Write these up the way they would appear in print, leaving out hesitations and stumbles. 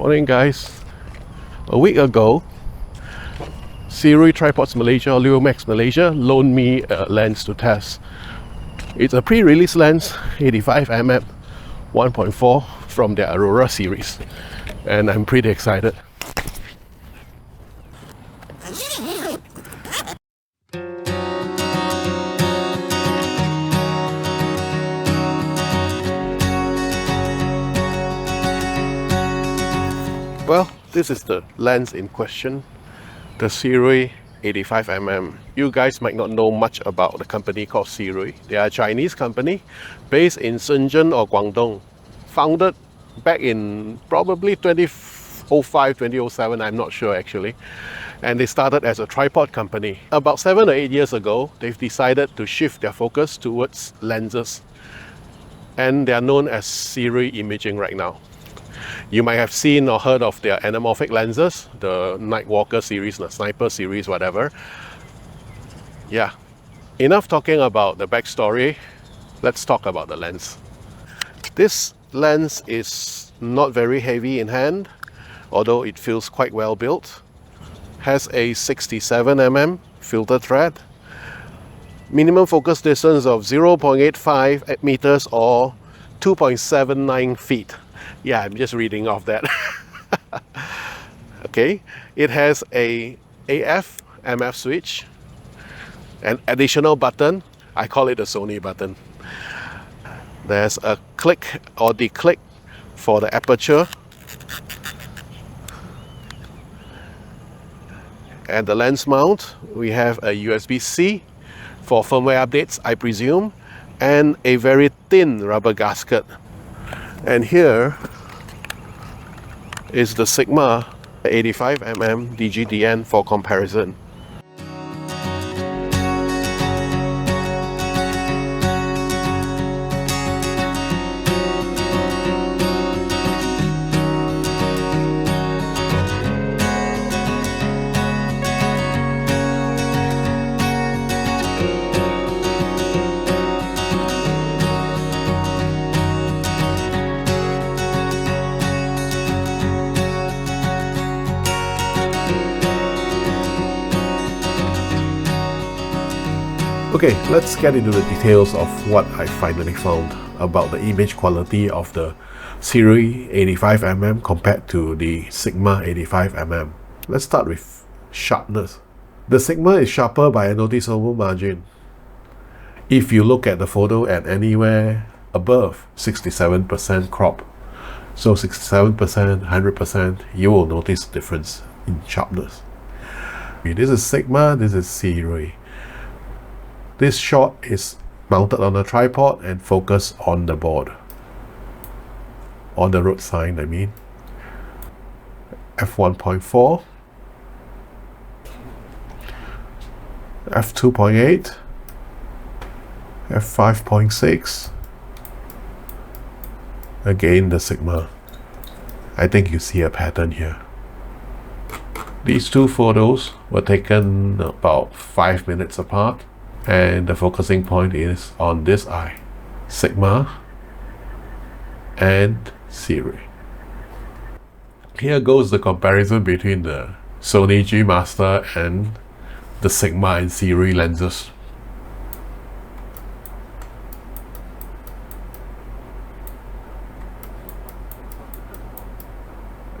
Morning guys. A week ago, Sirui Tripods Malaysia, Lumax Malaysia loaned me a lens to test. It's a pre-release lens, 85mm 1.4 from their Aurora series, and I'm pretty excited. Well, this is the lens in question, the Sirui 85mm. You guys might not know much about the company called Sirui. They are a Chinese company based in Shenzhen or Guangdong. Founded back in probably 2005, 2007, I'm not sure actually. And they started as a tripod company. About 7 or 8 years ago, they've decided to shift their focus towards lenses. And they are known as Sirui Imaging right now. You might have seen or heard of their anamorphic lenses, the Nightwalker series, the Sniper series, whatever. Yeah, enough talking about the backstory. Let's talk about the lens. This lens is not very heavy in hand, although it feels quite well built. Has a 67mm filter thread, minimum focus distance of 0.85 meters or 2.79 feet. Yeah, I'm just reading off that. Okay, it has a AF MF switch, an additional button. I call it a Sony button. There's a click or declick for the aperture, and the lens mount. We have a USB-C for firmware updates, I presume, and a very thin rubber gasket. And here is the Sigma 85mm DG DN for comparison. Okay, let's get into the details of what I finally found about the image quality of the Sirui 85mm compared to the Sigma 85mm. Let's start with sharpness. The Sigma is sharper by a noticeable margin. If you look at the photo at anywhere above 67% crop, so 67%, 100%, you will notice difference in sharpness. This is Sigma, this is Sirui. This shot is mounted on a tripod and focused on the board. On the road sign, I mean. f1.4, f2.8, f5.6. Again, the Sigma. I think you see a pattern here. These two photos were taken about 5 minutes apart. And the focusing point is on this eye, Sigma and Sirui. Here goes the comparison between the Sony G Master and the Sigma and Sirui lenses.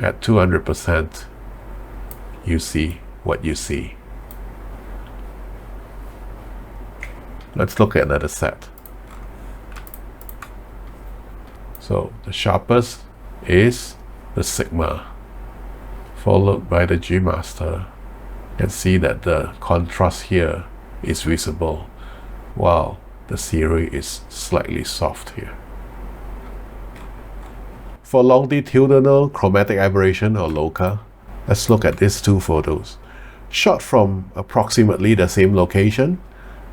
At 200%, you see what you see. Let's look at another set. So the sharpest is the Sigma, followed by the G Master. You can see that the contrast here is visible, while the Sirui is slightly soft here. For longitudinal chromatic aberration or LoCA, let's look at these two photos. Shot from approximately the same location.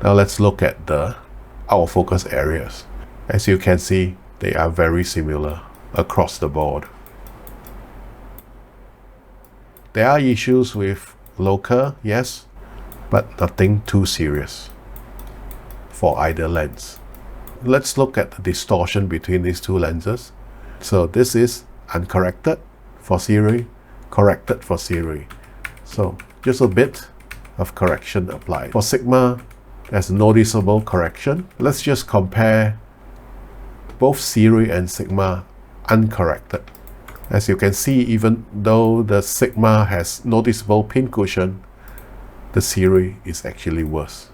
Now let's look at the out of focus areas. As you can see, they are very similar across the board. There are issues with LoCA, yes, but nothing too serious for either lens. Let's look at the distortion between these two lenses. So this is uncorrected for Sirui, corrected for Sirui. So just a bit of correction applied. For Sigma, there's noticeable correction. Let's just compare both Sirui and Sigma uncorrected. As you can see, even though the Sigma has noticeable pincushion, the Sirui is actually worse.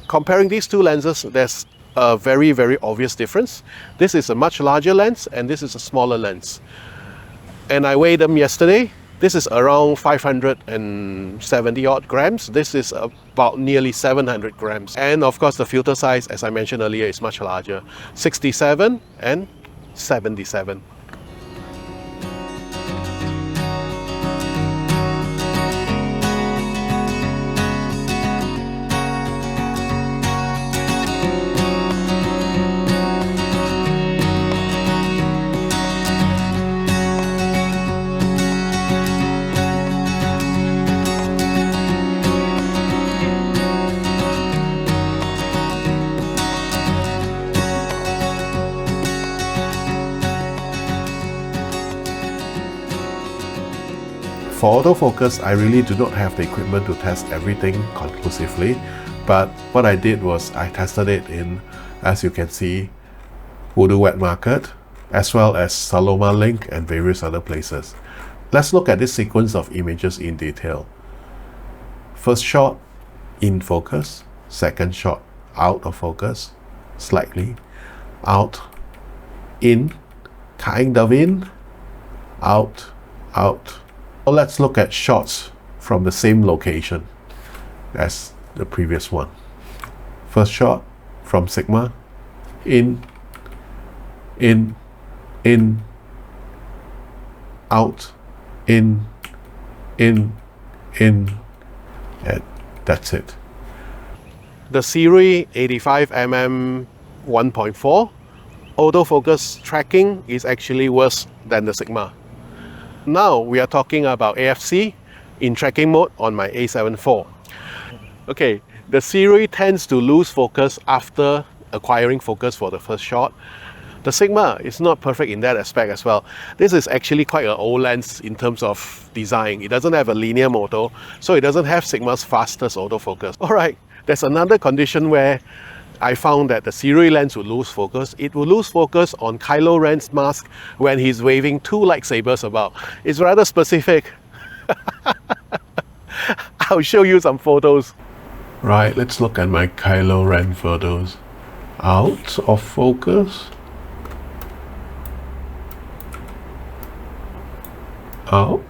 Comparing these two lenses, there's a very, very obvious difference. This is a much larger lens and this is a smaller lens. And I weighed them yesterday. This is around 570 odd grams. This is about nearly 700 grams. And of course the filter size, as I mentioned earlier, is much larger. 67 and 77. For autofocus, I really do not have the equipment to test everything conclusively, but what I did was I tested it in, as you can see, Voodoo Wet Market, as well as Saloma Link and various other places. Let's look at this sequence of images in detail. First shot, in focus. Second shot, out of focus, slightly. Out, in, kind of in, out, out. Well, let's look at shots from the same location as the previous one. First shot from Sigma, in, out, in, and that's it. The Sirui 85mm 1.4 autofocus tracking is actually worse than the Sigma. Now we are talking about AFC in tracking mode on my A7 IV. Okay, the Sirui tends to lose focus after acquiring focus for the first shot. The Sigma is not perfect in that aspect as well. This is actually quite an old lens in terms of design. It doesn't have a linear motor, so it doesn't have Sigma's fastest autofocus. Alright, there's another condition where I found that the Sirui lens would lose focus. It will lose focus on Kylo Ren's mask when he's waving two lightsabers about. It's rather specific. I'll show you some photos. Right, let's look at my Kylo Ren photos. Out of focus. Out.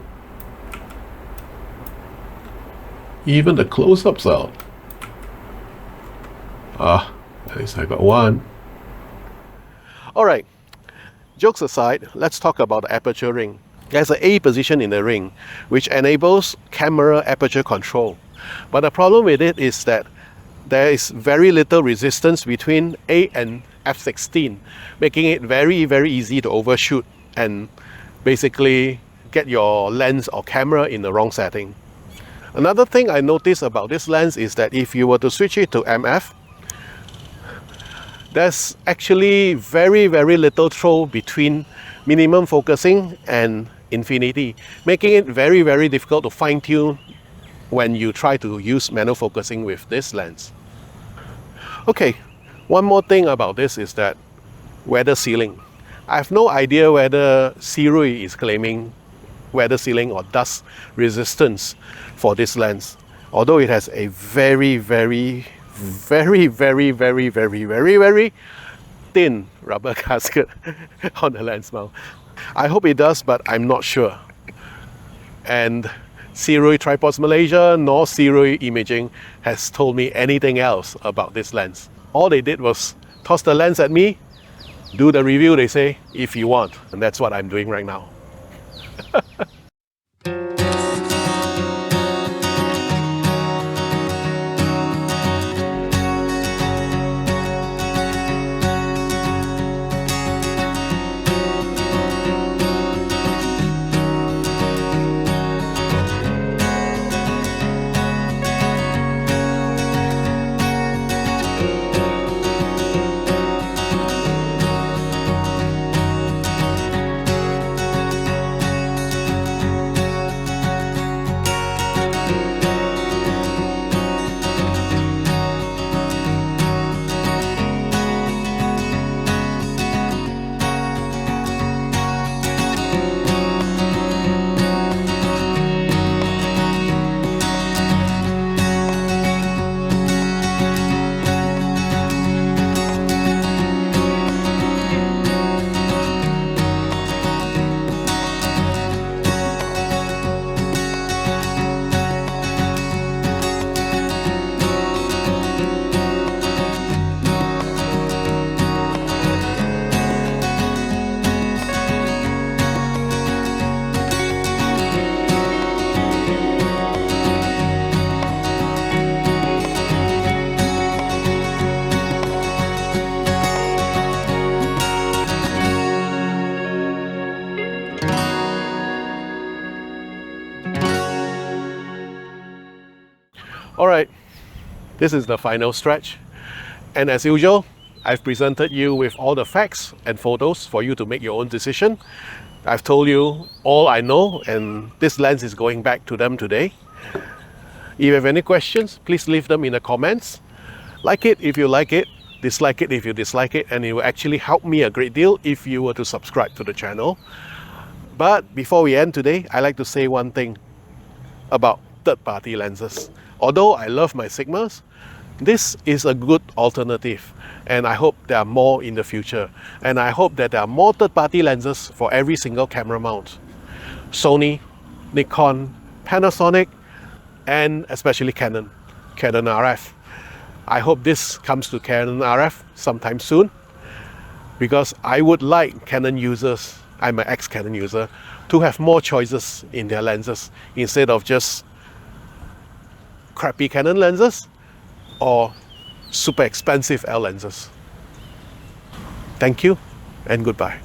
Even the close-ups out. At least I got one. Alright, jokes aside, let's talk about the aperture ring. There's an A position in the ring, which enables camera aperture control. But the problem with it is that there is very little resistance between A and f16, making it very, very easy to overshoot and basically get your lens or camera in the wrong setting. Another thing I noticed about this lens is that if you were to switch it to MF, there's actually very, very little throw between minimum focusing and infinity, making it very, very difficult to fine-tune when you try to use manual focusing with this lens. Okay, one more thing about this is that weather sealing. I have no idea whether Sirui is claiming weather sealing or dust resistance for this lens, although it has a very, very thin rubber gasket on the lens mount. I hope it does, but I'm not sure. And Sirui Tripods Malaysia nor Sirui Imaging has told me anything else about this lens. All they did was toss the lens at me, do the review, they say, if you want. And that's what I'm doing right now. Alright, this is the final stretch. And as usual, I've presented you with all the facts and photos for you to make your own decision. I've told you all I know, and this lens is going back to them today. If you have any questions, please leave them in the comments. Like it if you like it, dislike it if you dislike it, and it will actually help me a great deal if you were to subscribe to the channel. But before we end today, I like to say one thing about third-party lenses. Although I love my Sigmas, this is a good alternative, and I hope there are more in the future. And I hope that there are more third-party lenses for every single camera mount. Sony, Nikon, Panasonic, and especially Canon RF. I hope this comes to Canon RF sometime soon, because I would like Canon users, I'm an ex-Canon user, to have more choices in their lenses instead of just crappy Canon lenses or super expensive L lenses. Thank you and goodbye.